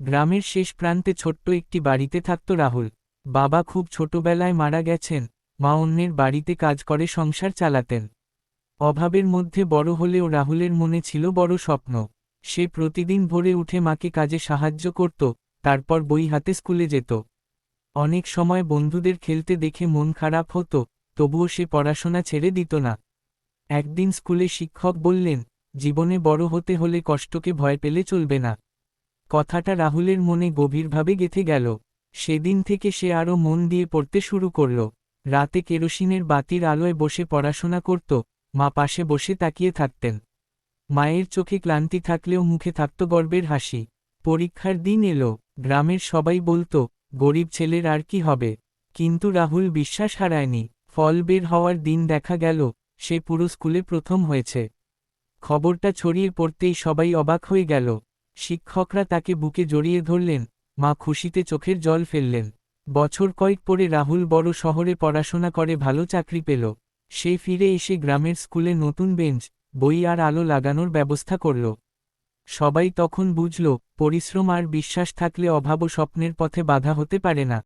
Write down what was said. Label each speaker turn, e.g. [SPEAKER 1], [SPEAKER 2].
[SPEAKER 1] গ্রামের শেষ প্রান্তে ছোট্ট একটি বাড়িতে থাকত রাহুল। বাবা খুব ছোটবেলায় মারা গেছেন, মা অন্যের বাড়িতে কাজ করে সংসার চালাতেন। অভাবের মধ্যে বড় হলেও রাহুলের মনে ছিল বড় স্বপ্ন। সে প্রতিদিন ভোরে উঠে মাকে কাজে সাহায্য করত, তারপর বই হাতে স্কুলে যেত। অনেক সময় বন্ধুদের খেলতে দেখে মন খারাপ হতো, তবুও সে পড়াশোনা ছেড়ে দিত না। একদিন স্কুলে শিক্ষক বললেন, জীবনে বড় হতে হলে কষ্টকে ভয় পেলে চলবে না। কথাটা রাহুলের মনে গভীরভাবে গেঁথে গেল। সেদিন থেকে সে আরও মন দিয়ে পড়তে শুরু করল। রাতে কেরোসিনের বাতির আলোয় বসে পড়াশোনা করত, মা পাশে বসে তাকিয়ে থাকতেন। মায়ের চোখে ক্লান্তি থাকলেও মুখে থাকত গর্বের হাসি। পরীক্ষার দিন এলো, গ্রামের সবাই বলতো, গরিব ছেলের আর কি হবে। কিন্তু রাহুল বিশ্বাস হারায়নি। ফল বের হওয়ার দিন দেখা গেল, সে পুরো স্কুলে প্রথম হয়েছে। খবরটা ছড়িয়ে পড়তেই সবাই অবাক হয়ে গেল। শিক্ষকরা তাকে বুকে জড়িয়ে ধরলেন, মা খুশিতে চোখের জল ফেললেন। বছর কয়েক পরে রাহুল বড় শহরে পড়াশোনা করে ভালো চাকরি পেল। সে ফিরে এসে গ্রামের স্কুলে নতুন বেঞ্চ, বই আর আলো লাগানোর ব্যবস্থা করল। সবাই তখন বুঝল, পরিশ্রম আর বিশ্বাস থাকলে অভাব ও স্বপ্নের পথে বাধা হতে পারে না।